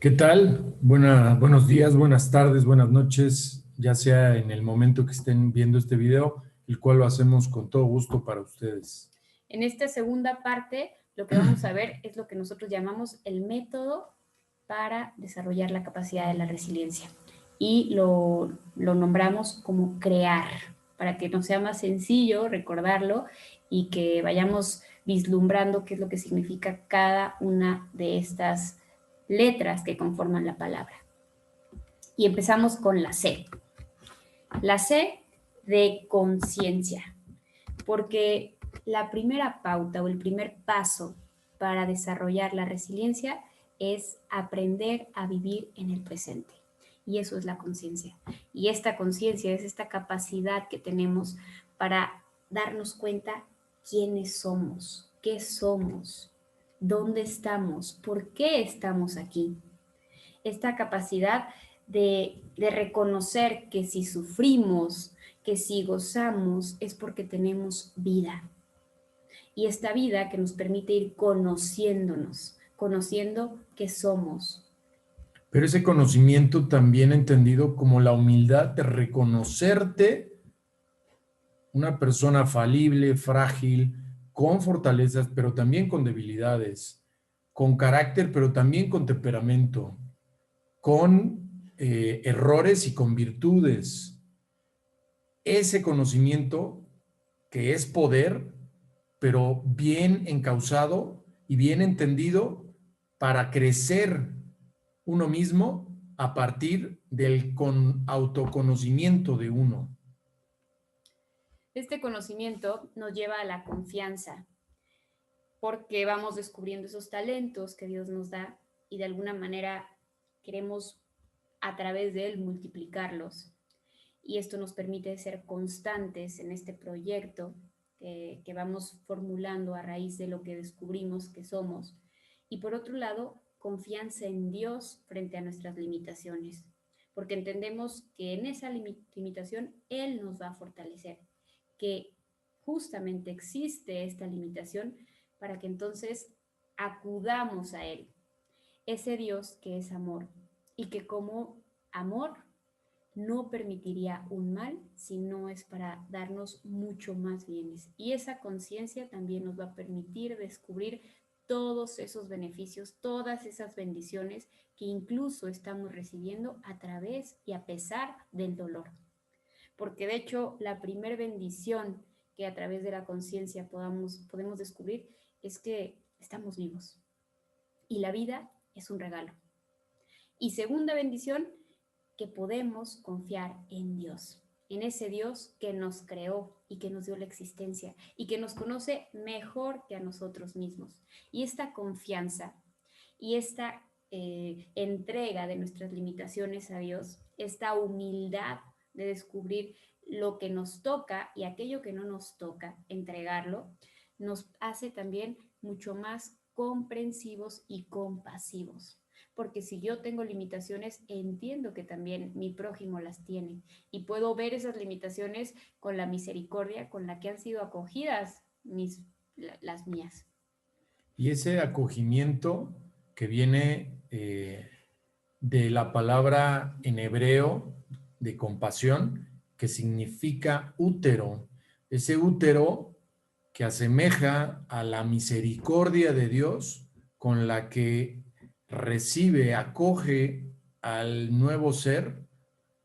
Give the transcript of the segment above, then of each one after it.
¿Qué tal? Buenos días, buenas tardes, buenas noches, ya sea en el momento que estén viendo este video, el cual lo hacemos con todo gusto para ustedes. En esta segunda parte, lo que vamos a ver es lo que nosotros llamamos el método para desarrollar la capacidad de la resiliencia. Y lo nombramos como crear, para que nos sea más sencillo recordarlo y que vayamos vislumbrando qué es lo que significa cada una de estas letras que conforman la palabra. Y empezamos con la C. La C de conciencia, porque la primera pauta o el primer paso para desarrollar la resiliencia es aprender a vivir en el presente. Y eso es la conciencia. Y esta conciencia es esta capacidad que tenemos para darnos cuenta quiénes somos, qué somos, dónde estamos, por qué estamos aquí. Esta capacidad de reconocer que si sufrimos, que si gozamos, es porque tenemos vida. Y esta vida que nos permite ir conociéndonos, conociendo que somos. Pero ese conocimiento también entendido como la humildad de reconocerte una persona falible, frágil, con fortalezas, pero también con debilidades, con carácter, pero también con temperamento, con errores y con virtudes. Ese conocimiento que es poder, pero bien encausado y bien entendido para crecer uno mismo a partir del autoconocimiento de uno. Este conocimiento nos lleva a la confianza, porque vamos descubriendo esos talentos que Dios nos da y de alguna manera queremos a través de él multiplicarlos. Y esto nos permite ser constantes en este proyecto que vamos formulando a raíz de lo que descubrimos que somos. Y por otro lado, confianza en Dios frente a nuestras limitaciones, porque entendemos que en esa limitación Él nos va a fortalecer, que justamente existe esta limitación para que entonces acudamos a Él, ese Dios que es amor y que como amor no permitiría un mal si no es para darnos mucho más bienes. Y esa conciencia también nos va a permitir descubrir todos esos beneficios, todas esas bendiciones que incluso estamos recibiendo a través y a pesar del dolor. Porque de hecho la primer bendición que a través de la conciencia podemos descubrir es que estamos vivos y la vida es un regalo. Y segunda bendición, que podemos confiar en Dios, en ese Dios que nos creó y que nos dio la existencia y que nos conoce mejor que a nosotros mismos. Y esta confianza y esta entrega de nuestras limitaciones a Dios, esta humildad de descubrir lo que nos toca y aquello que no nos toca, entregarlo, nos hace también mucho más comprensivos y compasivos. Porque si yo tengo limitaciones, entiendo que también mi prójimo las tiene y puedo ver esas limitaciones con la misericordia con la que han sido acogidas las mías. Y ese acogimiento que viene de la palabra en hebreo de compasión, que significa útero, ese útero que asemeja a la misericordia de Dios con la que recibe, acoge al nuevo ser,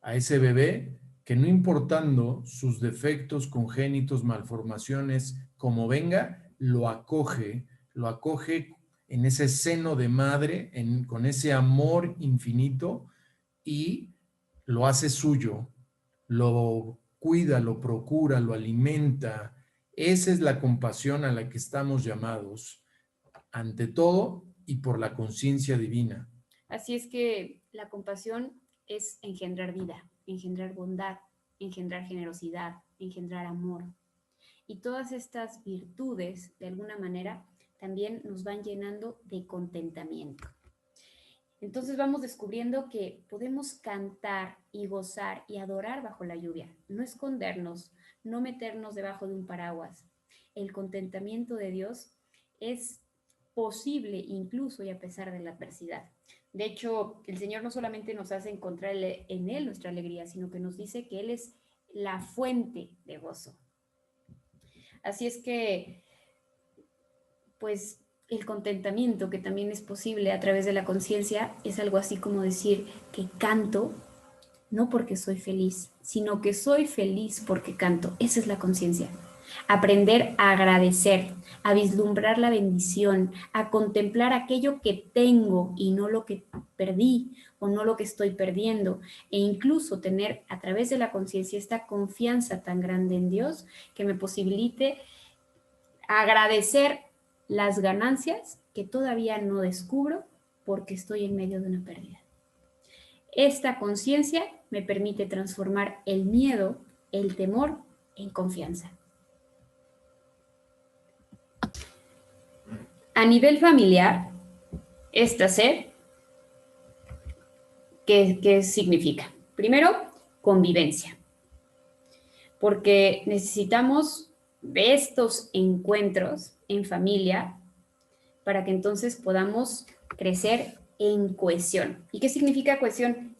a ese bebé, que no importando sus defectos congénitos, malformaciones, como venga, lo acoge en ese seno de madre, con ese amor infinito y lo hace suyo, lo cuida, lo procura, lo alimenta. Esa es la compasión a la que estamos llamados, ante todo y por la conciencia divina. Así es que la compasión es engendrar vida, engendrar bondad, engendrar generosidad, engendrar amor. Y todas estas virtudes, de alguna manera, también nos van llenando de contentamiento. Entonces vamos descubriendo que podemos cantar y gozar y adorar bajo la lluvia, no escondernos, no meternos debajo de un paraguas. El contentamiento de Dios es posible incluso y a pesar de la adversidad, De hecho, el Señor no solamente nos hace encontrar en Él nuestra alegría, sino que nos dice que Él es la fuente de gozo. Así es que, pues, el contentamiento, que también es posible a través de la conciencia, es algo así como decir que canto no porque soy feliz, sino que soy feliz porque canto. Esa es la conciencia. Aprender a agradecer, a vislumbrar la bendición, a contemplar aquello que tengo y no lo que perdí o no lo que estoy perdiendo, e incluso tener a través de la conciencia esta confianza tan grande en Dios que me posibilite agradecer las ganancias que todavía no descubro porque estoy en medio de una pérdida. Esta conciencia me permite transformar el miedo, el temor, en confianza. A nivel familiar, esta sed, ¿qué significa? Primero, convivencia, porque necesitamos de estos encuentros en familia para que entonces podamos crecer en cohesión. ¿Y qué significa cohesión?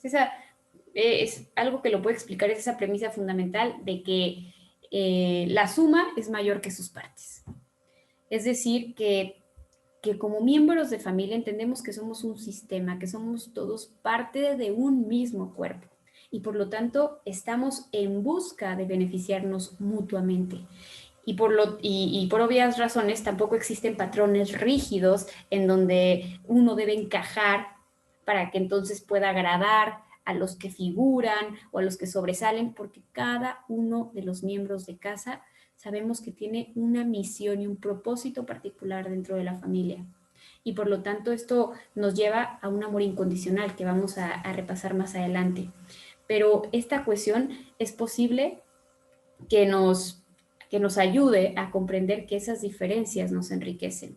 Es algo que lo puede explicar, es esa premisa fundamental de que la suma es mayor que sus partes. Es decir, que como miembros de familia entendemos que somos un sistema, que somos todos parte de un mismo cuerpo y por lo tanto estamos en busca de beneficiarnos mutuamente. Y por obvias razones tampoco existen patrones rígidos en donde uno debe encajar para que entonces pueda agradar a los que figuran o a los que sobresalen, porque cada uno de los miembros de casa sabemos que tiene una misión y un propósito particular dentro de la familia. Y por lo tanto esto nos lleva a un amor incondicional que vamos a repasar más adelante. Pero esta cohesión es posible que nos ayude a comprender que esas diferencias nos enriquecen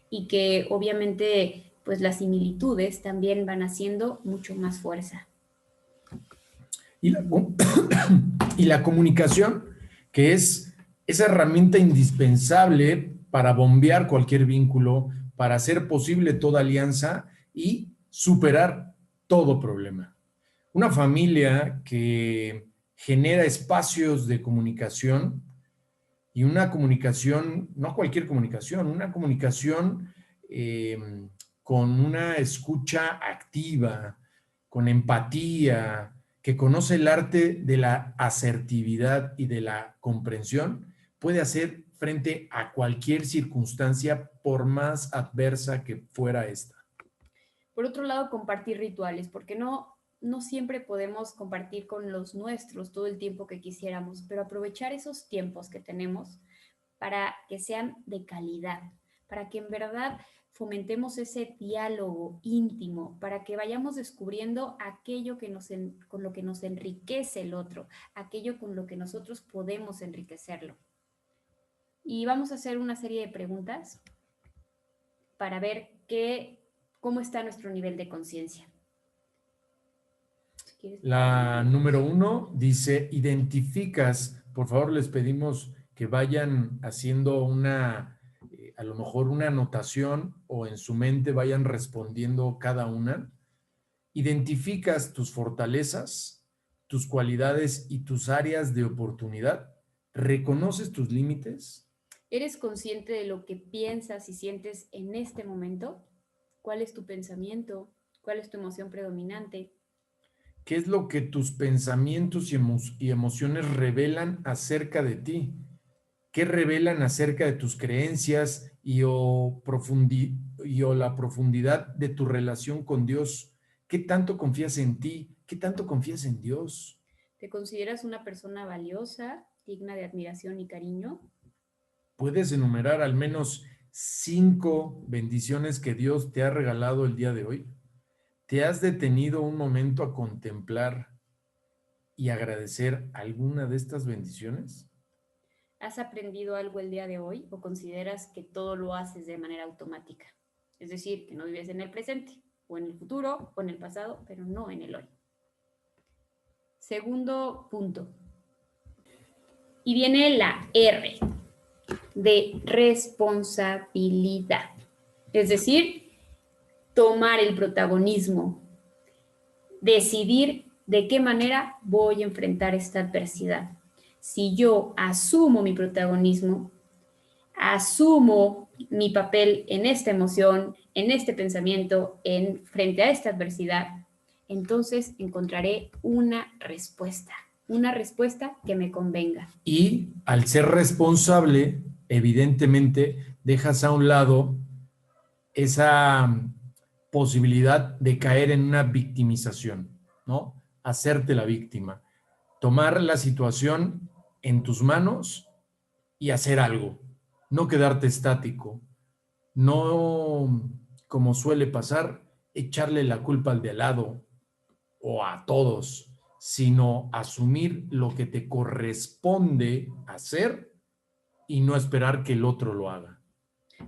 y que obviamente pues las similitudes también van haciendo mucho más fuerza. Y la comunicación, que es esa herramienta indispensable para bombear cualquier vínculo, para hacer posible toda alianza y superar todo problema. Una familia que genera espacios de comunicación y una comunicación, no cualquier comunicación, una comunicación con una escucha activa, con empatía, que conoce el arte de la asertividad y de la comprensión, puede hacer frente a cualquier circunstancia, por más adversa que fuera esta. Por otro lado, compartir rituales, porque no siempre podemos compartir con los nuestros todo el tiempo que quisiéramos, pero aprovechar esos tiempos que tenemos para que sean de calidad, para que en verdad fomentemos ese diálogo íntimo, para que vayamos descubriendo aquello que con lo que nos enriquece el otro, aquello con lo que nosotros podemos enriquecerlo. Y vamos a hacer una serie de preguntas para ver cómo está nuestro nivel de conciencia. La número 1 dice, identificas, por favor les pedimos que vayan haciendo a lo mejor una anotación o en su mente vayan respondiendo cada una. Identificas tus fortalezas, tus cualidades y tus áreas de oportunidad. ¿Reconoces tus límites? ¿Eres consciente de lo que piensas y sientes en este momento? ¿Cuál es tu pensamiento? ¿Cuál es tu emoción predominante? ¿Qué es lo que tus pensamientos y emociones revelan acerca de ti? ¿Qué revelan acerca de tus creencias o la profundidad de tu relación con Dios? ¿Qué tanto confías en ti? ¿Qué tanto confías en Dios? ¿Te consideras una persona valiosa, digna de admiración y cariño? ¿Puedes enumerar al menos 5 bendiciones que Dios te ha regalado el día de hoy? ¿Te has detenido un momento a contemplar y agradecer alguna de estas bendiciones? ¿Has aprendido algo el día de hoy o consideras que todo lo haces de manera automática? Es decir, que no vives en el presente, o en el futuro, o en el pasado, pero no en el hoy. Segundo punto. Y viene la R de responsabilidad. Es decir, tomar el protagonismo, decidir de qué manera voy a enfrentar esta adversidad. Si yo asumo mi protagonismo, asumo mi papel en esta emoción, en este pensamiento, frente a esta adversidad, entonces encontraré una respuesta que me convenga. Y al ser responsable, evidentemente, dejas a un lado esa posibilidad de caer en una victimización, ¿no? Hacerte la víctima, tomar la situación en tus manos y hacer algo, no quedarte estático, no, como suele pasar, echarle la culpa al de al lado o a todos, sino asumir lo que te corresponde hacer y no esperar que el otro lo haga.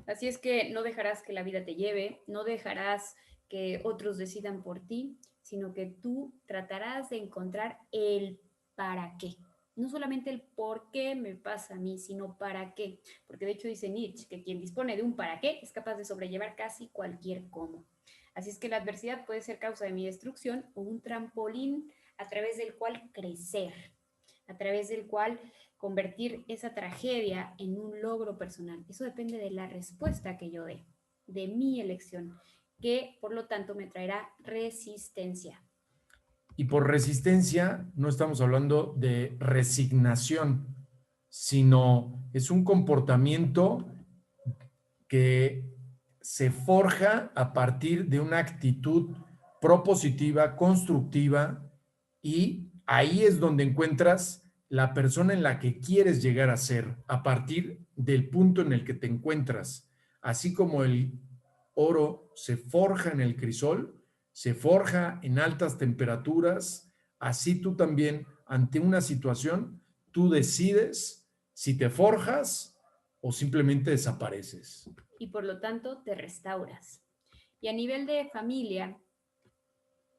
Así es que no dejarás que la vida te lleve, no dejarás que otros decidan por ti, sino que tú tratarás de encontrar el para qué. No solamente el por qué me pasa a mí, sino para qué. Porque de hecho dice Nietzsche que quien dispone de un para qué es capaz de sobrellevar casi cualquier cómo. Así es que la adversidad puede ser causa de mi destrucción o un trampolín a través del cual crecer, a través del cual convertir esa tragedia en un logro personal. Eso depende de la respuesta que yo dé, de mi elección, que por lo tanto me traerá resistencia. Y por resistencia no estamos hablando de resignación, sino es un comportamiento que se forja a partir de una actitud propositiva, constructiva, y ahí es donde encuentras la persona en la que quieres llegar a ser, a partir del punto en el que te encuentras. Así como el oro se forja en el crisol, se forja en altas temperaturas, así tú también, ante una situación, tú decides si te forjas o simplemente desapareces. Y por lo tanto te restauras. Y a nivel de familia,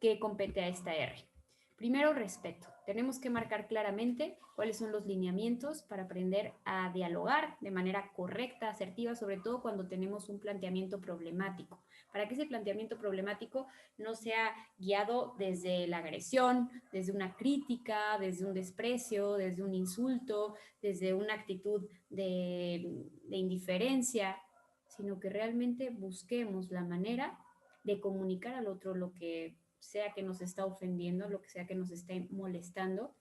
¿qué compete a esta R? Primero, respeto. Tenemos que marcar claramente cuáles son los lineamientos para aprender a dialogar de manera correcta, asertiva, sobre todo cuando tenemos un planteamiento problemático, para que ese planteamiento problemático no sea guiado desde la agresión, desde una crítica, desde un desprecio, desde un insulto, desde una actitud de indiferencia, sino que realmente busquemos la manera de comunicar al otro lo que sea que nos está ofendiendo, lo que sea que nos esté molestando,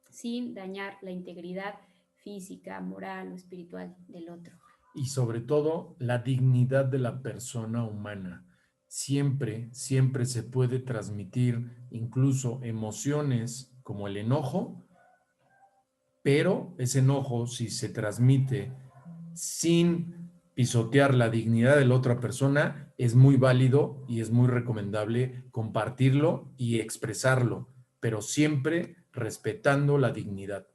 sin dañar la integridad física, moral o espiritual del otro. Y sobre todo, la dignidad de la persona humana. Siempre, siempre se puede transmitir incluso emociones como el enojo, pero ese enojo, si se transmite sin pisotear la dignidad de la otra persona, es muy válido y es muy recomendable compartirlo y expresarlo, pero siempre respetando la dignidad.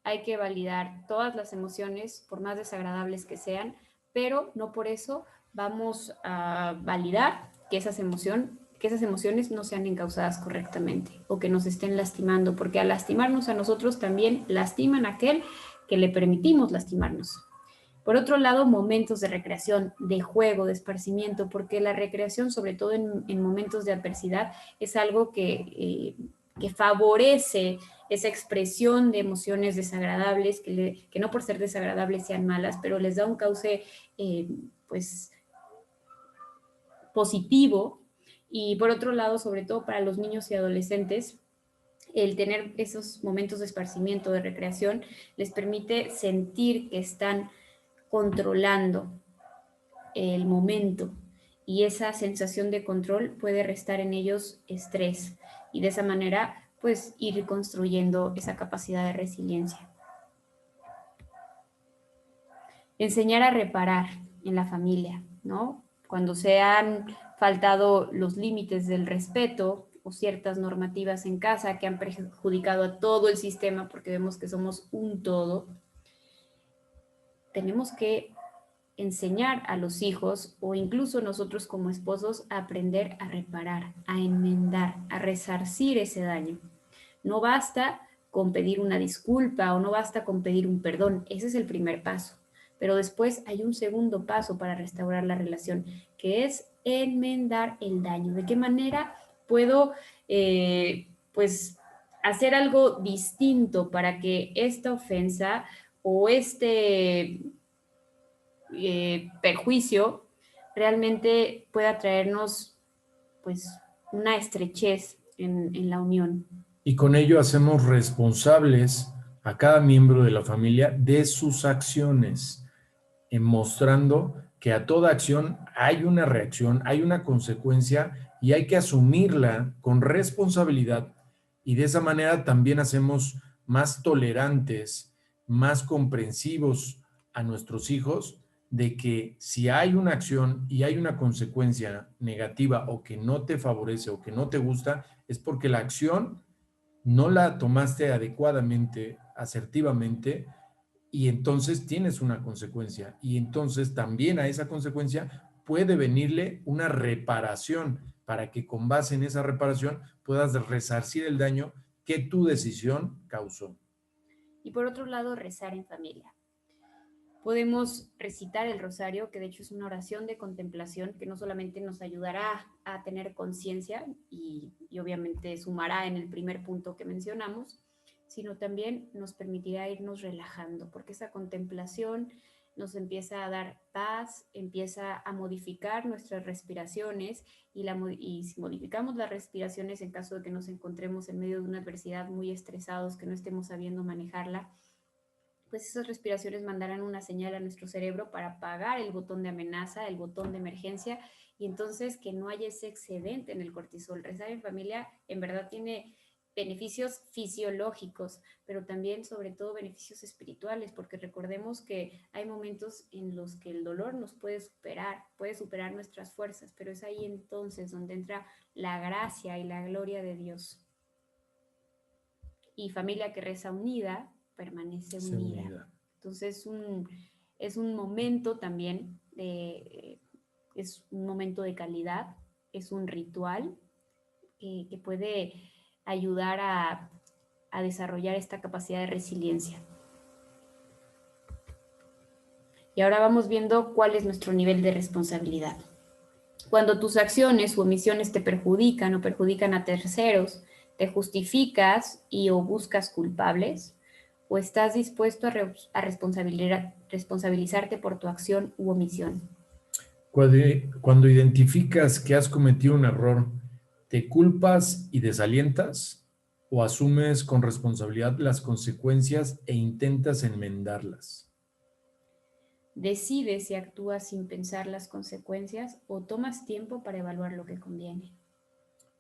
Hay que validar todas las emociones, por más desagradables que sean, pero no por eso vamos a validar que esas emociones no sean encausadas correctamente o que nos estén lastimando, porque al lastimarnos a nosotros también lastiman a aquel que le permitimos lastimarnos. Por otro lado, momentos de recreación, de juego, de esparcimiento, porque la recreación, sobre todo en momentos de adversidad, es algo que favorece esa expresión de emociones desagradables, que no por ser desagradables sean malas, pero les da un cauce pues positivo. Y por otro lado, sobre todo para los niños y adolescentes, el tener esos momentos de esparcimiento, de recreación, les permite sentir que están controlando el momento, y esa sensación de control puede restar en ellos estrés y de esa manera pues ir construyendo esa capacidad de resiliencia. Enseñar a reparar en la familia, ¿no? Cuando se han faltado los límites del respeto o ciertas normativas en casa que han perjudicado a todo el sistema, porque vemos que somos un todo, tenemos que enseñar a los hijos o incluso nosotros como esposos a aprender a reparar, a enmendar, a resarcir ese daño. No basta con pedir una disculpa o no basta con pedir un perdón, ese es el primer paso. Pero después hay un segundo paso para restaurar la relación, que es enmendar el daño. ¿De qué manera puedo, pues, hacer algo distinto para que esta ofensa o este perjuicio realmente pueda traernos, pues, una estrechez en la unión? Y con ello hacemos responsables a cada miembro de la familia de sus acciones, mostrando que a toda acción hay una reacción, hay una consecuencia y hay que asumirla con responsabilidad. Y de esa manera también hacemos más tolerantes, más comprensivos a nuestros hijos de que si hay una acción y hay una consecuencia negativa o que no te favorece o que no te gusta, es porque la acción no la tomaste adecuadamente, asertivamente, y entonces tienes una consecuencia. Y entonces también a esa consecuencia puede venirle una reparación para que con base en esa reparación puedas resarcir el daño que tu decisión causó. Y por otro lado, rezar en familia. Podemos recitar el rosario, que de hecho es una oración de contemplación que no solamente nos ayudará a tener conciencia y obviamente sumará en el primer punto que mencionamos, sino también nos permitirá irnos relajando, porque esa contemplación nos empieza a dar paz, empieza a modificar nuestras respiraciones y si modificamos las respiraciones en caso de que nos encontremos en medio de una adversidad muy estresados, que no estemos sabiendo manejarla, pues esas respiraciones mandarán una señal a nuestro cerebro para apagar el botón de amenaza, el botón de emergencia, y entonces que no haya ese excedente en el cortisol. Rezar en familia en verdad tiene beneficios fisiológicos, pero también sobre todo beneficios espirituales, porque recordemos que hay momentos en los que el dolor nos puede superar nuestras fuerzas, pero es ahí entonces donde entra la gracia y la gloria de Dios. Y familia que reza unida permanece unida. Entonces es un momento también, es un momento de calidad, es un ritual que puede ayudar a desarrollar esta capacidad de resiliencia. Y ahora vamos viendo cuál es nuestro nivel de responsabilidad. Cuando tus acciones u omisiones te perjudican o perjudican a terceros, ¿te justificas y o buscas culpables? ¿O estás dispuesto a responsabilizarte por tu acción u omisión? Cuando identificas que has cometido un error, ¿te culpas y desalientas? ¿O asumes con responsabilidad las consecuencias e intentas enmendarlas? Decides si actúas sin pensar las consecuencias o tomas tiempo para evaluar lo que conviene.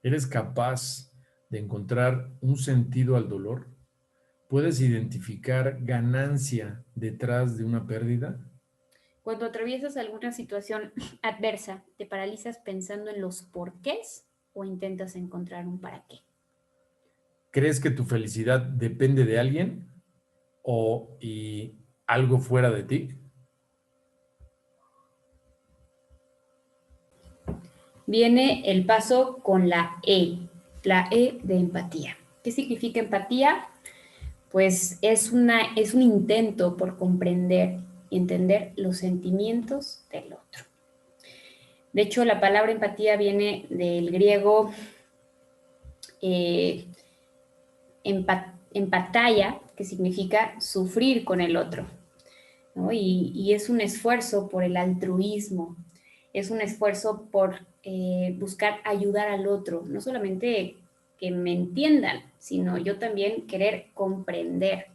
¿Eres capaz de encontrar un sentido al dolor? ¿Puedes identificar ganancia detrás de una pérdida? Cuando atraviesas alguna situación adversa, ¿te paralizas pensando en los porqués o intentas encontrar un para qué? ¿Crees que tu felicidad depende de alguien y algo fuera de ti? Viene el paso con la E de empatía. ¿Qué significa empatía? Pues es un intento por comprender y entender los sentimientos del otro. De hecho, la palabra empatía viene del griego empatía, que significa sufrir con el otro, ¿no? Y es un esfuerzo por el altruismo, es un esfuerzo por buscar ayudar al otro, no solamente que me entiendan, sino yo también querer comprender.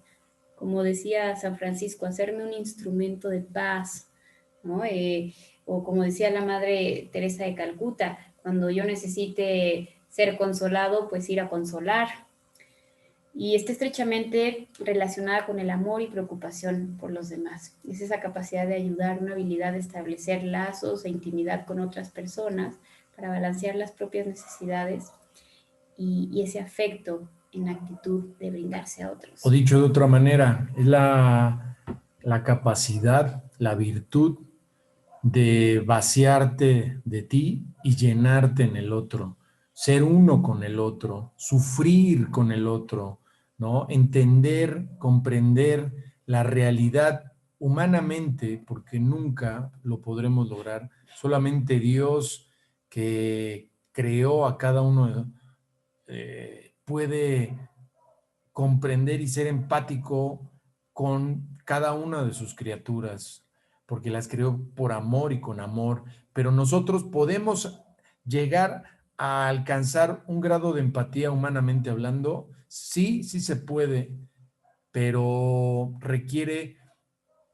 Como decía San Francisco, hacerme un instrumento de paz, ¿no? O como decía la Madre Teresa de Calcuta, cuando yo necesite ser consolado, pues ir a consolar. Y está estrechamente relacionada con el amor y preocupación por los demás. Es esa capacidad de ayudar, una habilidad de establecer lazos e intimidad con otras personas para balancear las propias necesidades y ese afecto en actitud de brindarse a otros. O dicho de otra manera, es la capacidad, la virtud de vaciarte de ti y llenarte en el otro, ser uno con el otro, sufrir con el otro, ¿no? Entender, comprender la realidad humanamente, porque nunca lo podremos lograr, solamente Dios que creó a cada uno puede comprender y ser empático con cada una de sus criaturas, porque las creó por amor y con amor, pero nosotros podemos llegar a alcanzar un grado de empatía humanamente hablando, sí, sí se puede, pero requiere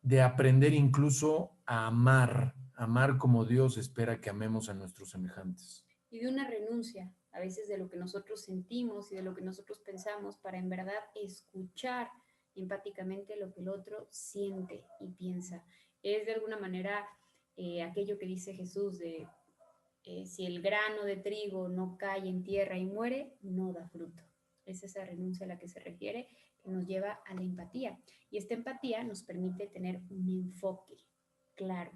de aprender incluso a amar, amar como Dios espera que amemos a nuestros semejantes. Y de una renuncia, a veces de lo que nosotros sentimos y de lo que nosotros pensamos, para en verdad escuchar empáticamente lo que el otro siente y piensa. Es de alguna manera aquello que dice Jesús de si el grano de trigo no cae en tierra y muere, no da fruto. Es esa renuncia a la que se refiere, que nos lleva a la empatía. Y esta empatía nos permite tener un enfoque claro.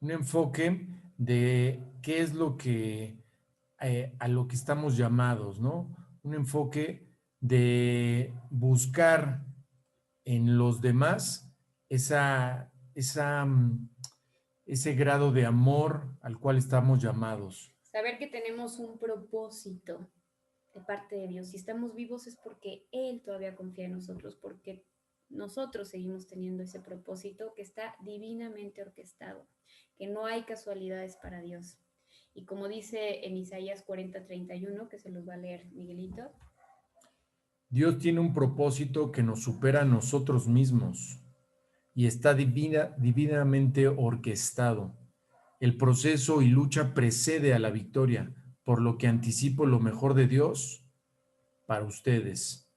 Un enfoque de qué es lo que a lo que estamos llamados, ¿no? Un enfoque de buscar en los demás ese grado de amor al cual estamos llamados. Saber que tenemos un propósito de parte de Dios. Si estamos vivos es porque Él todavía confía en nosotros, porque nosotros seguimos teniendo ese propósito que está divinamente orquestado, que no hay casualidades para Dios. Y como dice en Isaías 40:31, que se los va a leer Miguelito. Dios tiene un propósito que nos supera a nosotros mismos y está divinamente orquestado. El proceso y lucha precede a la victoria, por lo que anticipo lo mejor de Dios para ustedes.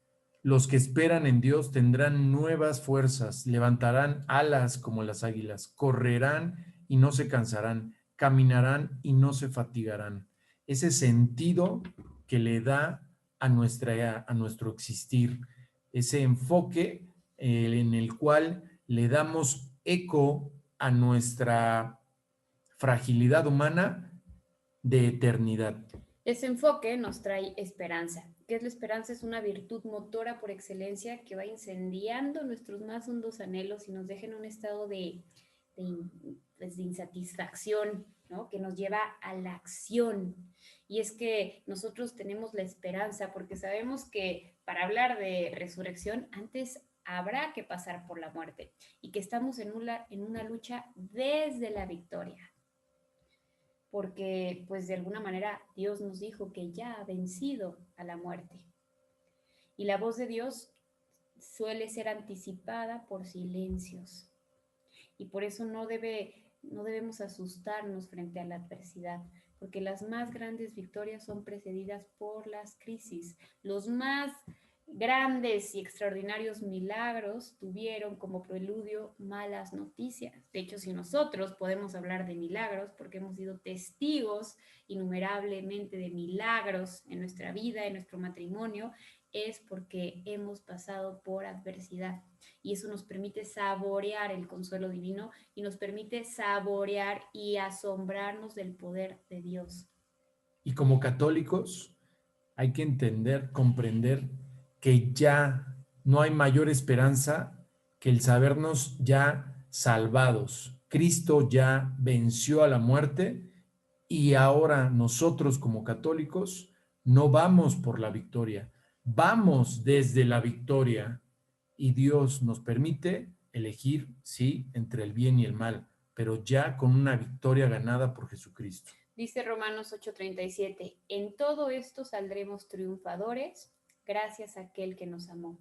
Los que esperan en Dios tendrán nuevas fuerzas, levantarán alas como las águilas, correrán y no se cansarán, caminarán y no se fatigarán. Ese sentido que le da a nuestro existir, ese enfoque en el cual le damos eco a nuestra fragilidad humana de eternidad. Ese enfoque nos trae esperanza. ¿Qué es la esperanza? Es una virtud motora por excelencia que va incendiando nuestros más hondos anhelos y nos deja en un estado de insatisfacción, ¿no? Que nos lleva a la acción. Y es que nosotros tenemos la esperanza porque sabemos que para hablar de resurrección, antes habrá que pasar por la muerte y que estamos en una lucha desde la victoria, porque pues de alguna manera Dios nos dijo que ya ha vencido a la muerte. Y la voz de Dios suele ser anticipada por silencios. Y por eso no debemos asustarnos frente a la adversidad, porque las más grandes victorias son precedidas por las crisis. Los más grandes y extraordinarios milagros tuvieron como preludio malas noticias. De hecho, si nosotros podemos hablar de milagros, porque hemos sido testigos innumerablemente de milagros en nuestra vida, en nuestro matrimonio, es porque hemos pasado por adversidad. Y eso nos permite saborear el consuelo divino y nos permite saborear y asombrarnos del poder de Dios. Y como católicos hay que entender, comprender que ya no hay mayor esperanza que el sabernos ya salvados. Cristo ya venció a la muerte y ahora nosotros como católicos no vamos por la victoria, vamos desde la victoria y Dios nos permite elegir, sí, entre el bien y el mal, pero ya con una victoria ganada por Jesucristo. Dice Romanos 8:37, en todo esto saldremos triunfadores gracias a aquel que nos amó.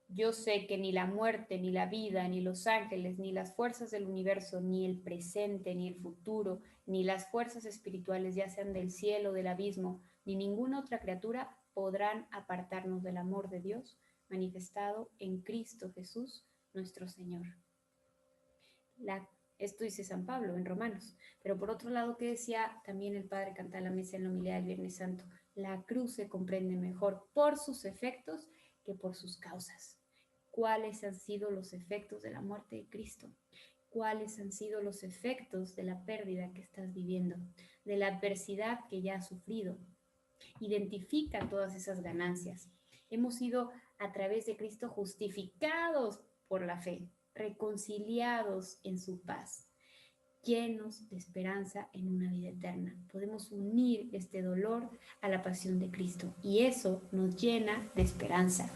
Yo sé que ni la muerte, ni la vida, ni los ángeles, ni las fuerzas del universo, ni el presente, ni el futuro, ni las fuerzas espirituales, ya sean del cielo, del abismo, ni ninguna otra criatura podrán apartarnos del amor de Dios manifestado en Cristo Jesús, nuestro Señor. Esto dice San Pablo en Romanos. Pero por otro lado, ¿qué decía también el Padre Cantalamessa en la homilía del Viernes Santo? La cruz se comprende mejor por sus efectos que por sus causas. ¿Cuáles han sido los efectos de la muerte de Cristo? ¿Cuáles han sido los efectos de la pérdida que estás viviendo? De la adversidad que ya has sufrido. Identifica todas esas ganancias. Hemos sido a través de Cristo justificados por la fe. reconciliados en su paz, llenos de esperanza en una vida eterna. Podemos unir este dolor a la pasión de Cristo y eso nos llena de esperanza.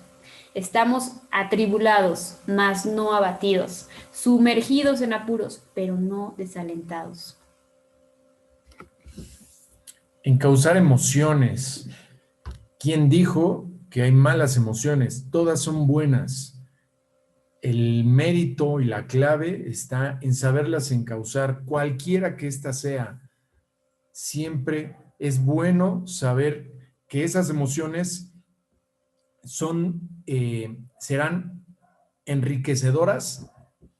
Estamos atribulados, mas no abatidos, sumergidos en apuros, pero no desalentados. Encauzar emociones. ¿Quién dijo que hay malas emociones? Todas son buenas. El mérito y la clave está en saberlas encauzar, cualquiera que ésta sea. Siempre es bueno saber que esas emociones serán enriquecedoras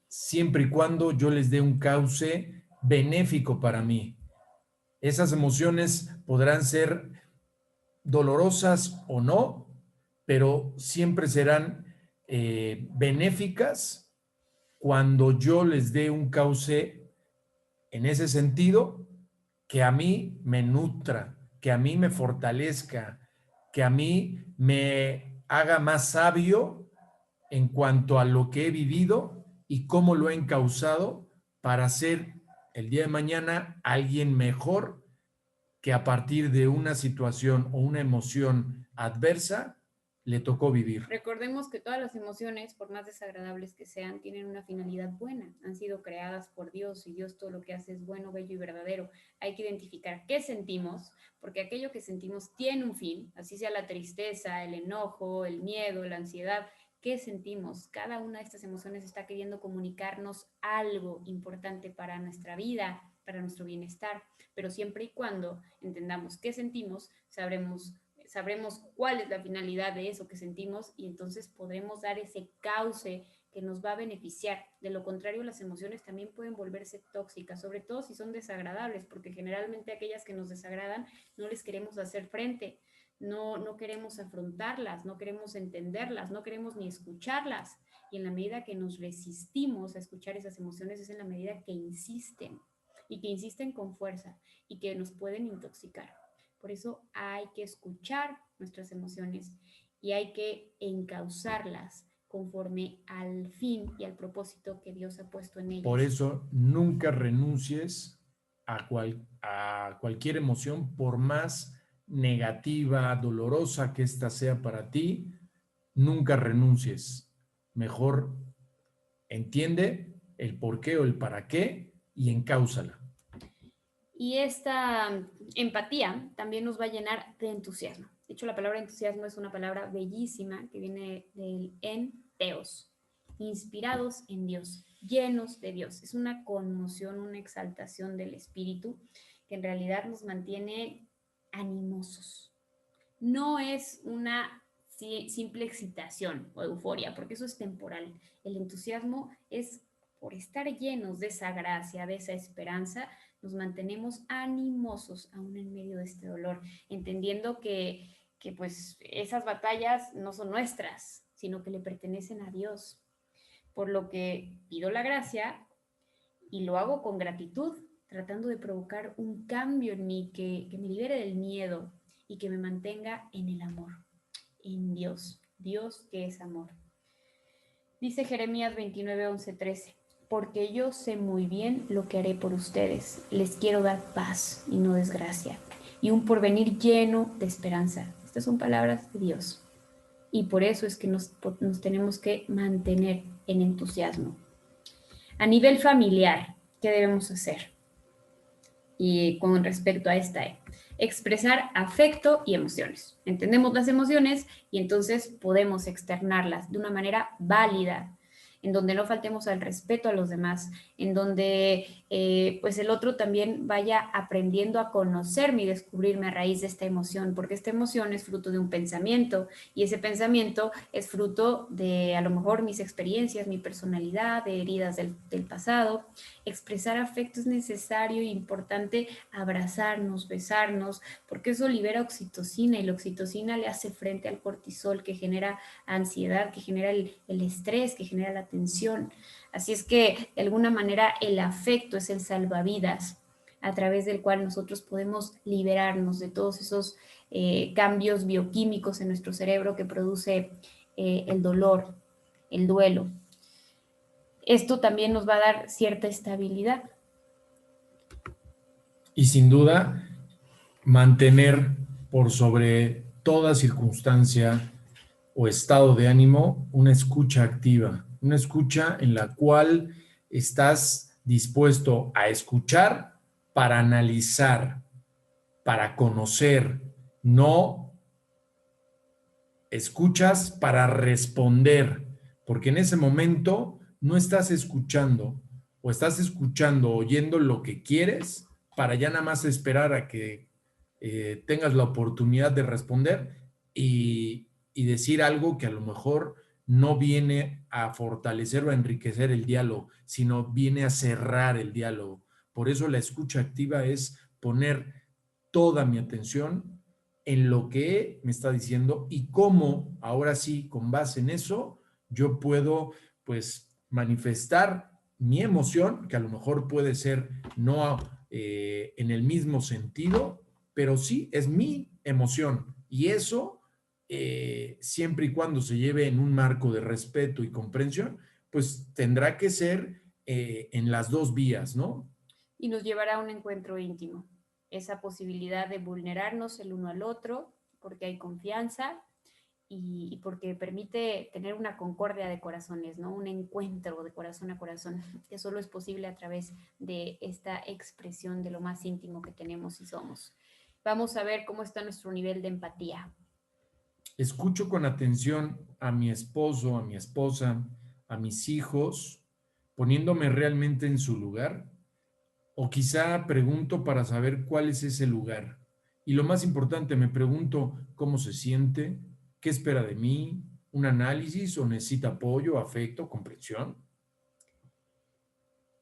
siempre y cuando yo les dé un cauce benéfico para mí. Esas emociones podrán ser dolorosas o no, pero siempre serán benéficas cuando yo les dé un cauce en ese sentido que a mí me nutra, que a mí me fortalezca, que a mí me haga más sabio en cuanto a lo que he vivido y cómo lo he encauzado para ser el día de mañana alguien mejor que a partir de una situación o una emoción adversa le tocó vivir. Recordemos que todas las emociones, por más desagradables que sean, tienen una finalidad buena. Han sido creadas por Dios y Dios todo lo que hace es bueno, bello y verdadero. Hay que identificar qué sentimos, porque aquello que sentimos tiene un fin, así sea la tristeza, el enojo, el miedo, la ansiedad. ¿Qué sentimos? Cada una de estas emociones está queriendo comunicarnos algo importante para nuestra vida, para nuestro bienestar, pero siempre y cuando entendamos qué sentimos, sabremos cuál es la finalidad de eso que sentimos y entonces podremos dar ese cauce que nos va a beneficiar. De lo contrario, las emociones también pueden volverse tóxicas, sobre todo si son desagradables, porque generalmente aquellas que nos desagradan no les queremos hacer frente, no queremos afrontarlas, no queremos entenderlas, no queremos ni escucharlas. Y en la medida que nos resistimos a escuchar esas emociones es en la medida que insisten y que insisten con fuerza y que nos pueden intoxicar. Por eso hay que escuchar nuestras emociones y hay que encauzarlas conforme al fin y al propósito que Dios ha puesto en ellas. Por eso nunca renuncies a cualquier emoción, por más negativa, dolorosa que ésta sea para ti, nunca renuncies. Mejor entiende el por qué o el para qué y encáuzala. Y esta empatía también nos va a llenar de entusiasmo. De hecho, la palabra entusiasmo es una palabra bellísima que viene del enteos, inspirados en Dios, llenos de Dios. Es una conmoción, una exaltación del espíritu que en realidad nos mantiene animosos. No es una simple excitación o euforia, porque eso es temporal. El entusiasmo es por estar llenos de esa gracia, de esa esperanza, nos mantenemos animosos aún en medio de este dolor, entendiendo que pues esas batallas no son nuestras, sino que le pertenecen a Dios. Por lo que pido la gracia y lo hago con gratitud, tratando de provocar un cambio en mí que me libere del miedo y que me mantenga en el amor, en Dios, Dios que es amor. Dice Jeremías 29, 11, 13. Porque yo sé muy bien lo que haré por ustedes. Les quiero dar paz y no desgracia, y un porvenir lleno de esperanza. Estas son palabras de Dios. Y por eso es que nos tenemos que mantener en entusiasmo. A nivel familiar, ¿qué debemos hacer? Y con respecto a esta, expresar afecto y emociones. Entendemos las emociones y entonces podemos externarlas de una manera válida, en donde no faltemos al respeto a los demás, en donde pues el otro también vaya aprendiendo a conocerme y descubrirme a raíz de esta emoción, porque esta emoción es fruto de un pensamiento y ese pensamiento es fruto de a lo mejor mis experiencias, mi personalidad, de heridas del pasado. Expresar afecto es necesario e importante abrazarnos, besarnos, porque eso libera oxitocina y la oxitocina le hace frente al cortisol que genera ansiedad, que genera el estrés, que genera la tensión. Así es que de alguna manera el afecto es el salvavidas a través del cual nosotros podemos liberarnos de todos esos cambios bioquímicos en nuestro cerebro que produce el dolor, el duelo. Esto también nos va a dar cierta estabilidad. Y sin duda, mantener por sobre toda circunstancia o estado de ánimo una escucha activa, una escucha en la cual estás dispuesto a escuchar para analizar, para conocer, no escuchas para responder, porque en ese momento no estás escuchando o estás escuchando, oyendo lo que quieres para ya nada más esperar a que tengas la oportunidad de responder y decir algo que a lo mejor no viene a fortalecer o a enriquecer el diálogo, sino viene a cerrar el diálogo. Por eso la escucha activa es poner toda mi atención en lo que me está diciendo y cómo, ahora sí, con base en eso, yo puedo, pues, manifestar mi emoción, que a lo mejor puede ser no en el mismo sentido, pero sí es mi emoción. Y eso, siempre y cuando se lleve en un marco de respeto y comprensión, pues tendrá que ser en las dos vías, ¿no? Y nos llevará a un encuentro íntimo. Esa posibilidad de vulnerarnos el uno al otro, porque hay confianza y porque permite tener una concordia de corazones, ¿no? Un encuentro de corazón a corazón, que solo es posible a través de esta expresión de lo más íntimo que tenemos y somos. Vamos a ver cómo está nuestro nivel de empatía. Escucho con atención a mi esposo, a mi esposa, a mis hijos, poniéndome realmente en su lugar, o quizá pregunto para saber cuál es ese lugar. Y lo más importante, me pregunto cómo se siente, qué espera de mí, un análisis o necesita apoyo, afecto, comprensión.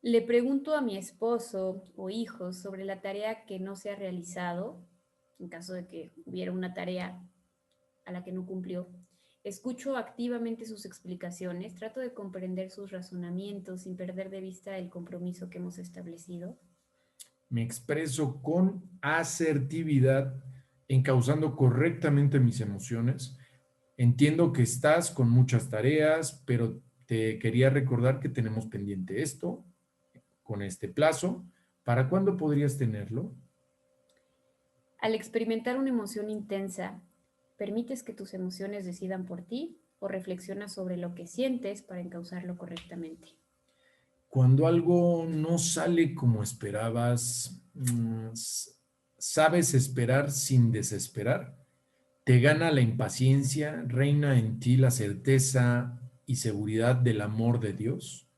Le pregunto a mi esposo o hijos sobre la tarea que no se ha realizado, en caso de que hubiera una tarea a la que no cumplió. Escucho activamente sus explicaciones, trato de comprender sus razonamientos sin perder de vista el compromiso que hemos establecido. Me expreso con asertividad, encauzando correctamente mis emociones. Entiendo que estás con muchas tareas, pero te quería recordar que tenemos pendiente esto con este plazo. ¿Para cuándo podrías tenerlo? Al experimentar una emoción intensa, ¿permites que tus emociones decidan por ti o reflexionas sobre lo que sientes para encauzarlo correctamente? Cuando algo no sale como esperabas, ¿sabes esperar sin desesperar? ¿Te gana la impaciencia? ¿Reina en ti la certeza y seguridad del amor de Dios?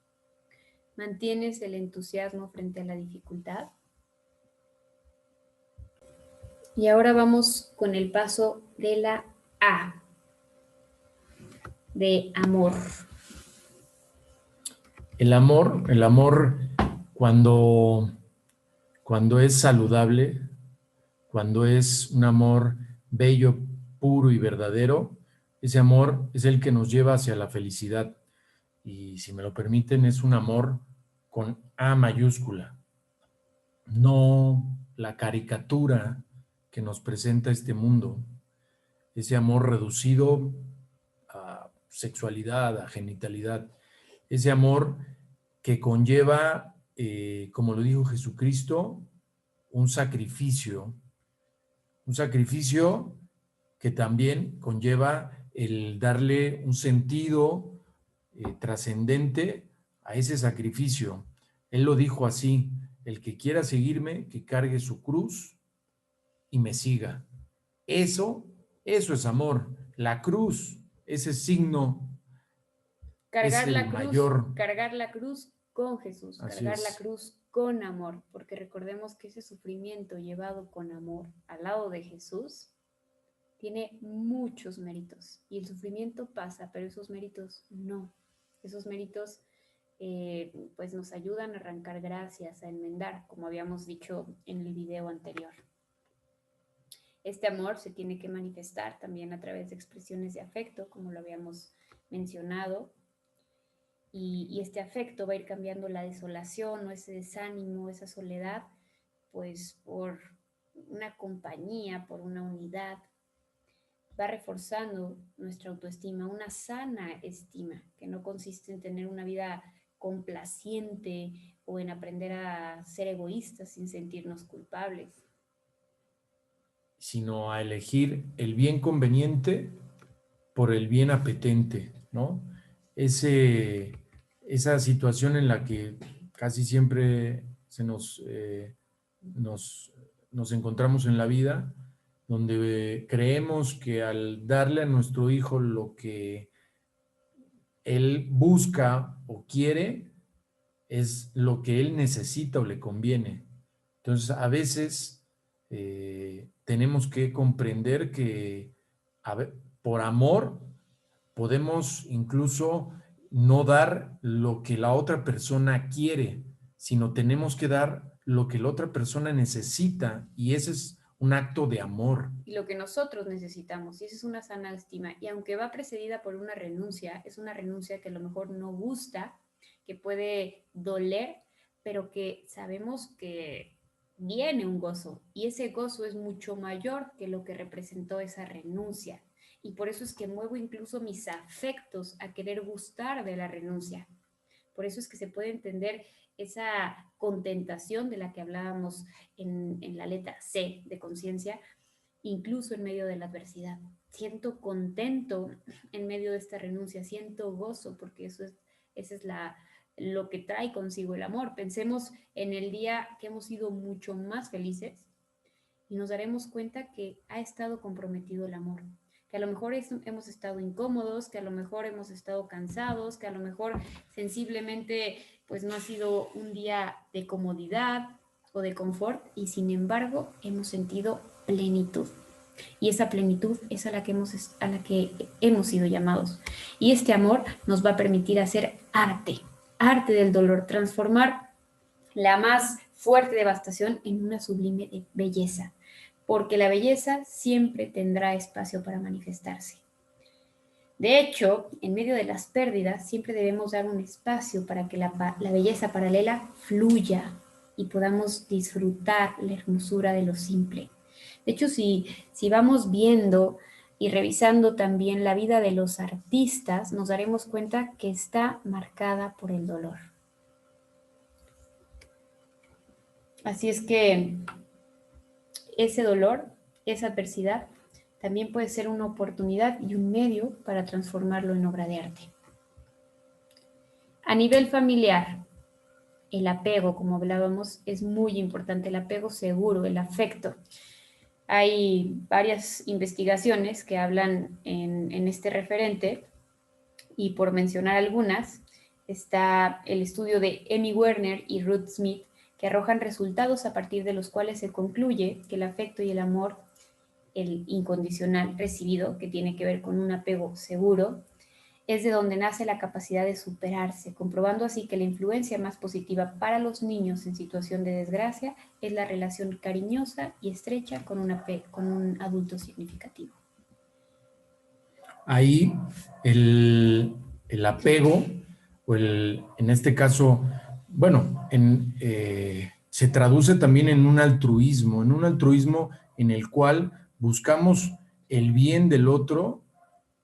¿Mantienes el entusiasmo frente a la dificultad? Y ahora vamos con el paso de la A, de amor. El amor cuando, cuando es saludable, cuando es un amor bello, puro y verdadero, ese amor es el que nos lleva hacia la felicidad. Y si me lo permiten, es un amor con A mayúscula, no la caricatura que nos presenta este mundo, ese amor reducido a sexualidad, a genitalidad, ese amor que conlleva, como lo dijo Jesucristo, un sacrificio que también conlleva el darle un sentido trascendente a ese sacrificio. Él lo dijo así: el que quiera seguirme, que cargue su cruz y me siga. Eso, eso es amor. La cruz, ese signo es el mayor. Cargar la cruz con Jesús, Así cargar la es. cruz con amor, porque recordemos que ese sufrimiento llevado con amor al lado de Jesús tiene muchos méritos y el sufrimiento pasa, pero esos méritos no. Esos méritos pues nos ayudan a arrancar gracias, a enmendar, como habíamos dicho en el video anterior. Este amor se tiene que manifestar también a través de expresiones de afecto, como lo habíamos mencionado, y este afecto va a ir cambiando la desolación o ese desánimo, esa soledad, pues por una compañía, por una unidad, va reforzando nuestra autoestima, una sana estima, que no consiste en tener una vida complaciente o en aprender a ser egoístas sin sentirnos culpables. Sino a elegir el bien conveniente por el bien apetente, ¿no? Esa situación en la que casi siempre nos encontramos en la vida, donde creemos que al darle a nuestro hijo lo que él busca o quiere, es lo que él necesita o le conviene. Entonces, a veces tenemos que comprender que por amor podemos incluso no dar lo que la otra persona quiere, sino tenemos que dar lo que la otra persona necesita, y ese es un acto de amor. Y lo que nosotros necesitamos, y esa es una sana estima. Y aunque va precedida por una renuncia, es una renuncia que a lo mejor no gusta, que puede doler, pero que sabemos que viene un gozo, y ese gozo es mucho mayor que lo que representó esa renuncia. Y por eso es que muevo incluso mis afectos a querer gustar de la renuncia. Por eso es que se puede entender esa contentación de la que hablábamos en la letra C de conciencia, incluso en medio de la adversidad. Siento contento en medio de esta renuncia, siento gozo, porque eso es lo que trae consigo el amor. Pensemos en el día que hemos sido mucho más felices y nos daremos cuenta que ha estado comprometido el amor, que a lo mejor hemos estado incómodos, que a lo mejor hemos estado cansados, que a lo mejor sensiblemente pues no ha sido un día de comodidad o de confort, y sin embargo hemos sentido plenitud. Y esa plenitud es a la que hemos sido llamados. Y este amor nos va a permitir hacer arte del dolor, transformar la más fuerte devastación en una sublime belleza, porque la belleza siempre tendrá espacio para manifestarse. De hecho, en medio de las pérdidas, siempre debemos dar un espacio para que la belleza paralela fluya y podamos disfrutar la hermosura de lo simple. De hecho, si vamos viendo y revisando también la vida de los artistas, nos daremos cuenta que está marcada por el dolor. Así es que ese dolor, esa adversidad, también puede ser una oportunidad y un medio para transformarlo en obra de arte. A nivel familiar, el apego, como hablábamos, es muy importante, el apego seguro, el afecto. Hay varias investigaciones que hablan en este referente, y por mencionar algunas, está el estudio de Emmy Werner y Ruth Smith, que arrojan resultados a partir de los cuales se concluye que el afecto y el amor, el incondicional recibido, que tiene que ver con un apego seguro, es de donde nace la capacidad de superarse, comprobando así que la influencia más positiva para los niños en situación de desgracia es la relación cariñosa y estrecha con un adulto significativo. Ahí el apego, o en este caso, bueno, se traduce también en un altruismo en el cual buscamos el bien del otro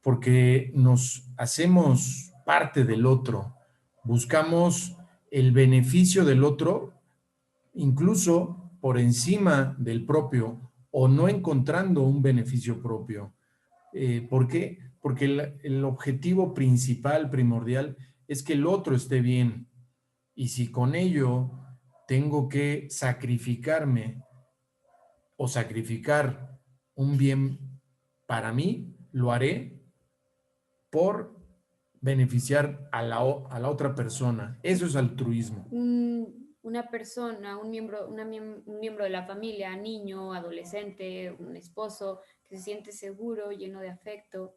porque nos hacemos parte del otro, buscamos el beneficio del otro, incluso por encima del propio, o no encontrando un beneficio propio. ¿Por qué? Porque el objetivo principal, primordial, es que el otro esté bien. Y si con ello tengo que sacrificarme o sacrificar un bien para mí, lo haré por beneficiar a la otra persona. Eso es altruismo. Una persona, un miembro de la familia, niño, adolescente, un esposo, que se siente seguro, lleno de afecto,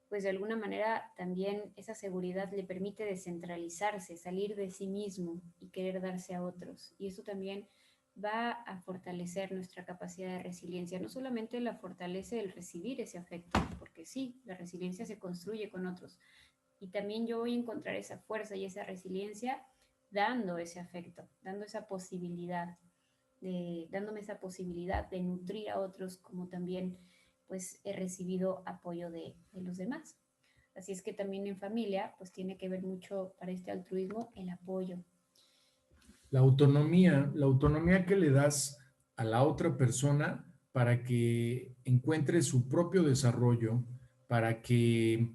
pues de alguna manera también esa seguridad le permite descentralizarse, salir de sí mismo y querer darse a otros. Y eso también va a fortalecer nuestra capacidad de resiliencia. No solamente la fortalece el recibir ese afecto, porque sí, la resiliencia se construye con otros. Y también yo voy a encontrar esa fuerza y esa resiliencia dando ese afecto, dando esa posibilidad, dándome esa posibilidad de nutrir a otros, como también pues he recibido apoyo de los demás. Así es que también en familia, pues tiene que ver mucho para este altruismo el apoyo. La autonomía que le das a la otra persona para que encuentre su propio desarrollo, para que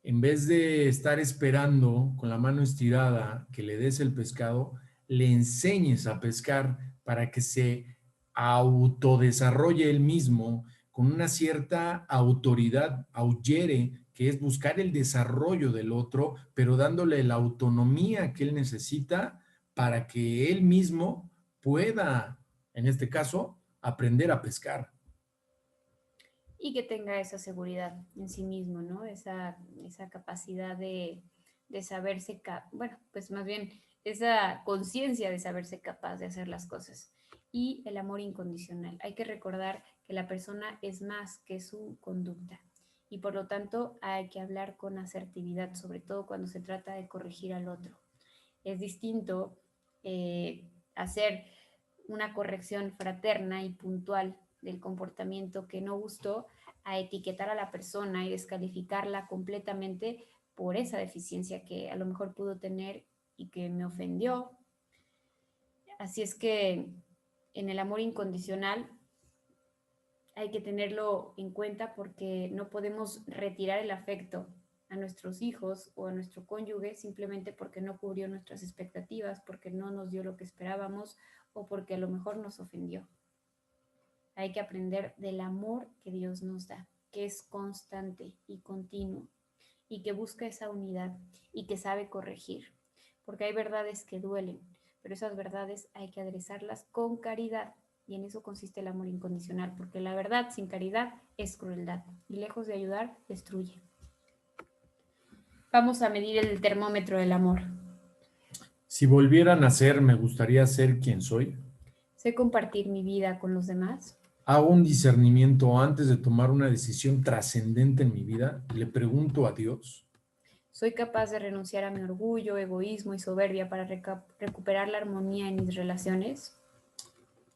en vez de estar esperando con la mano estirada que le des el pescado, le enseñes a pescar para que se autodesarrolle él mismo con una cierta autoridad, ahuyere, que es buscar el desarrollo del otro, pero dándole la autonomía que él necesita para que él mismo pueda, en este caso, aprender a pescar. Y que tenga esa seguridad en sí mismo, ¿no? Esa capacidad de saberse, bueno, pues más bien esa conciencia de saberse capaz de hacer las cosas. Y el amor incondicional. Hay que recordar que la persona es más que su conducta y por lo tanto hay que hablar con asertividad, sobre todo cuando se trata de corregir al otro. Es distinto hacer una corrección fraterna y puntual del comportamiento que no gustó a etiquetar a la persona y descalificarla completamente por esa deficiencia que a lo mejor pudo tener y que me ofendió. Así es que en el amor incondicional hay que tenerlo en cuenta porque no podemos retirar el afecto a nuestros hijos o a nuestro cónyuge simplemente porque no cubrió nuestras expectativas, porque no nos dio lo que esperábamos o porque a lo mejor nos ofendió. Hay que aprender del amor que Dios nos da, que es constante y continuo y que busca esa unidad y que sabe corregir, porque hay verdades que duelen, pero esas verdades hay que adresarlas con caridad y en eso consiste el amor incondicional, porque la verdad sin caridad es crueldad y lejos de ayudar, destruye. Vamos a medir el termómetro del amor. Si volviera a nacer, me gustaría ser quien soy. Sé compartir mi vida con los demás. Hago un discernimiento antes de tomar una decisión trascendente en mi vida. Le pregunto a Dios. Soy capaz de renunciar a mi orgullo, egoísmo y soberbia para recuperar la armonía en mis relaciones.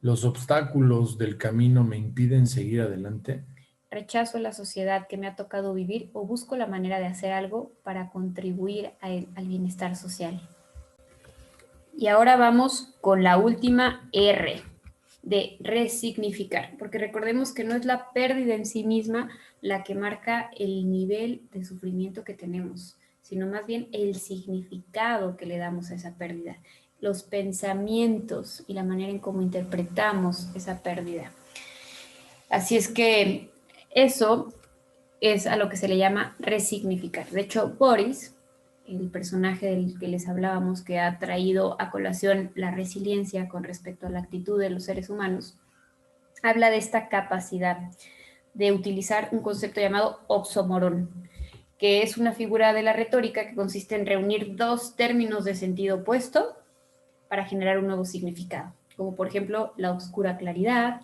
Los obstáculos del camino me impiden seguir adelante. Rechazo la sociedad que me ha tocado vivir o busco la manera de hacer algo para contribuir al bienestar social. Y ahora vamos con la última R de resignificar, porque recordemos que no es la pérdida en sí misma la que marca el nivel de sufrimiento que tenemos, sino más bien el significado que le damos a esa pérdida, los pensamientos y la manera en cómo interpretamos esa pérdida. Así es que eso es a lo que se le llama resignificar. De hecho, Boris, el personaje del que les hablábamos, que ha traído a colación la resiliencia con respecto a la actitud de los seres humanos, habla de esta capacidad de utilizar un concepto llamado oxomorón, que es una figura de la retórica que consiste en reunir dos términos de sentido opuesto para generar un nuevo significado, como por ejemplo la oscura claridad,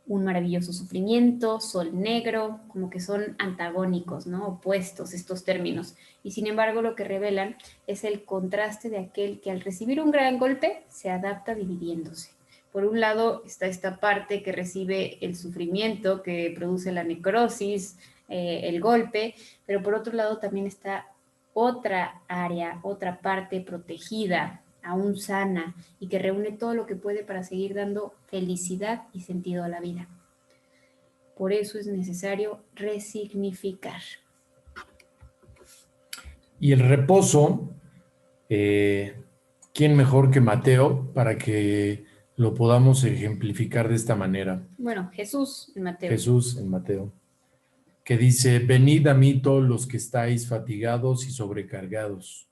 un maravilloso sufrimiento, sol negro, como que son antagónicos, ¿no? Opuestos estos términos. Y sin embargo lo que revelan es el contraste de aquel que al recibir un gran golpe se adapta dividiéndose. Por un lado está esta parte que recibe el sufrimiento, que produce la necrosis, el golpe, pero por otro lado también está otra área, otra parte protegida, aún sana y que reúne todo lo que puede para seguir dando felicidad y sentido a la vida. Por eso es necesario resignificar. Y el reposo, ¿quién mejor que Mateo para que lo podamos ejemplificar de esta manera? Bueno, Jesús en Mateo. Jesús en Mateo, que dice, venid a mí todos los que estáis fatigados y sobrecargados,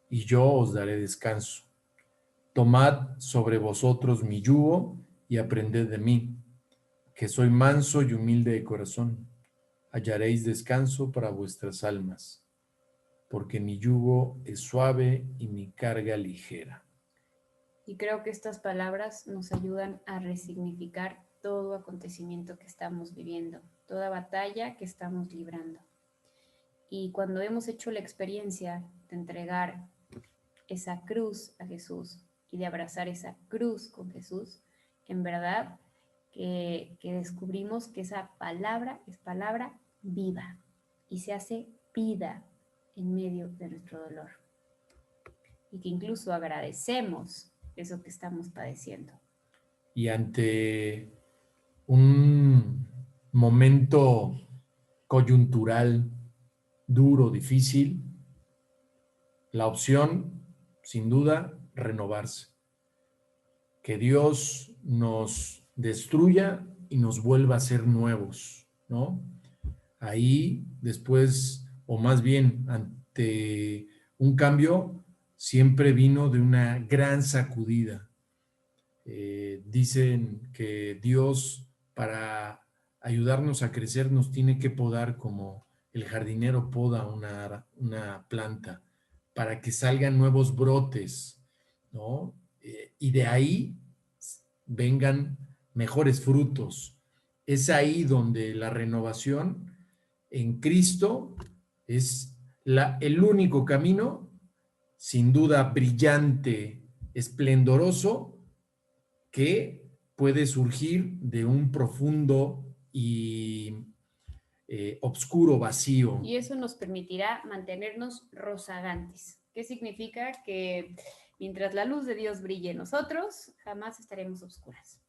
y yo os daré descanso. Tomad sobre vosotros mi yugo y aprended de mí, que soy manso y humilde de corazón. Hallaréis descanso para vuestras almas, porque mi yugo es suave y mi carga ligera. Y creo que estas palabras nos ayudan a resignificar todo acontecimiento que estamos viviendo, toda batalla que estamos librando. Y cuando hemos hecho la experiencia de entregar esa cruz a Jesús y de abrazar esa cruz con Jesús, en verdad que descubrimos que esa palabra es palabra viva y se hace vida en medio de nuestro dolor. Y que incluso agradecemos eso que estamos padeciendo. Y ante un momento coyuntural, duro, difícil, la opción, sin duda, renovarse. Que Dios nos destruya y nos vuelva a ser nuevos, ¿no? Ahí, después, o más bien, ante un cambio, siempre vino de una gran sacudida. Dicen que Dios, para ayudarnos a crecer, nos tiene que podar como el jardinero poda una planta, para que salgan nuevos brotes, ¿no? Y de ahí vengan mejores frutos. Es ahí donde la renovación en Cristo es el único camino, sin duda brillante, esplendoroso, que puede surgir de un profundo y obscuro vacío. Y eso nos permitirá mantenernos rozagantes. ¿Qué significa? Que mientras la luz de Dios brille en nosotros, jamás estaremos oscuras.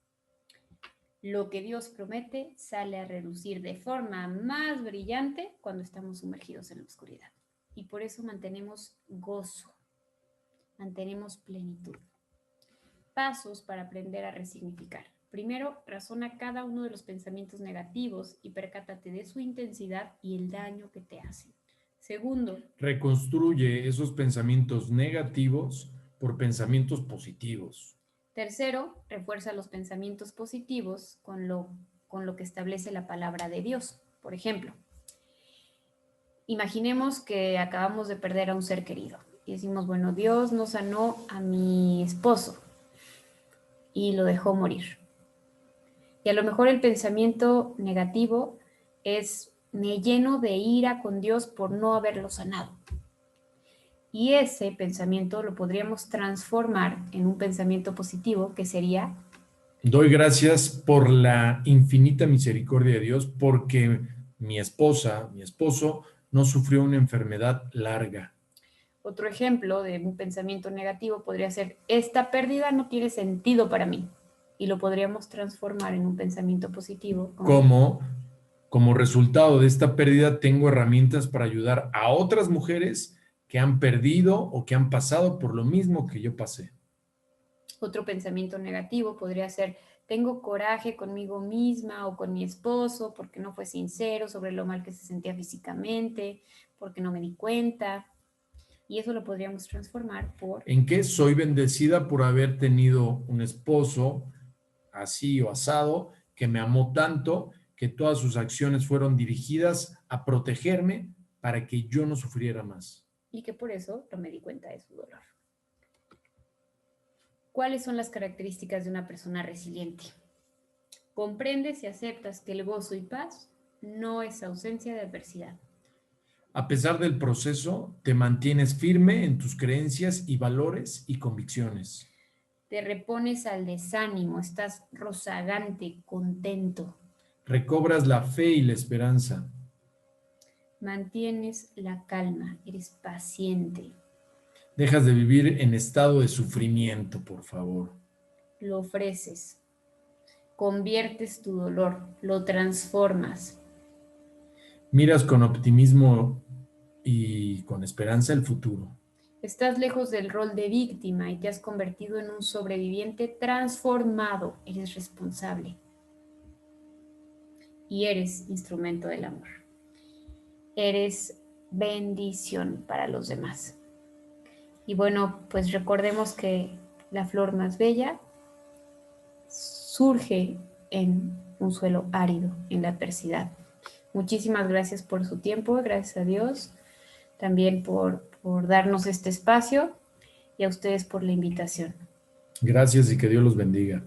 Lo que Dios promete sale a relucir de forma más brillante cuando estamos sumergidos en la oscuridad. Y por eso mantenemos gozo, mantenemos plenitud. Pasos para aprender a resignificar. Primero, razona cada uno de los pensamientos negativos y percátate de su intensidad y el daño que te hacen. Segundo, reconstruye esos pensamientos negativos por pensamientos positivos. Tercero, refuerza los pensamientos positivos con lo que establece la palabra de Dios. Por ejemplo, imaginemos que acabamos de perder a un ser querido y decimos, bueno, Dios no sanó a mi esposo y lo dejó morir. Y a lo mejor el pensamiento negativo es, me lleno de ira con Dios por no haberlo sanado. Y ese pensamiento lo podríamos transformar en un pensamiento positivo que sería: doy gracias por la infinita misericordia de Dios porque mi esposa, mi esposo, no sufrió una enfermedad larga. Otro ejemplo de un pensamiento negativo podría ser, esta pérdida no tiene sentido para mí. Y lo podríamos transformar en un pensamiento positivo. Como resultado de esta pérdida, tengo herramientas para ayudar a otras mujeres que han perdido o que han pasado por lo mismo que yo pasé. Otro pensamiento negativo podría ser, tengo coraje conmigo misma o con mi esposo porque no fue sincero sobre lo mal que se sentía físicamente, porque no me di cuenta. Y eso lo podríamos transformar por... ¿En qué? Soy bendecida por haber tenido un esposo así o asado, que me amó tanto, que todas sus acciones fueron dirigidas a protegerme para que yo no sufriera más. Y que por eso no me di cuenta de su dolor. ¿Cuáles son las características de una persona resiliente? Comprendes y aceptas que el gozo y paz no es ausencia de adversidad. A pesar del proceso, te mantienes firme en tus creencias y valores y convicciones. Te repones al desánimo, estás rozagante, contento. Recobras la fe y la esperanza. Mantienes la calma, eres paciente. Dejas de vivir en estado de sufrimiento, por favor. Lo ofreces. Conviertes tu dolor, lo transformas. Miras con optimismo y con esperanza el futuro. Estás lejos del rol de víctima y te has convertido en un sobreviviente transformado. Eres responsable. Y eres instrumento del amor. Eres bendición para los demás. Y bueno, pues recordemos que la flor más bella surge en un suelo árido, en la adversidad. Muchísimas gracias por su tiempo, gracias a Dios, también por darnos este espacio y a ustedes por la invitación. Gracias y que Dios los bendiga.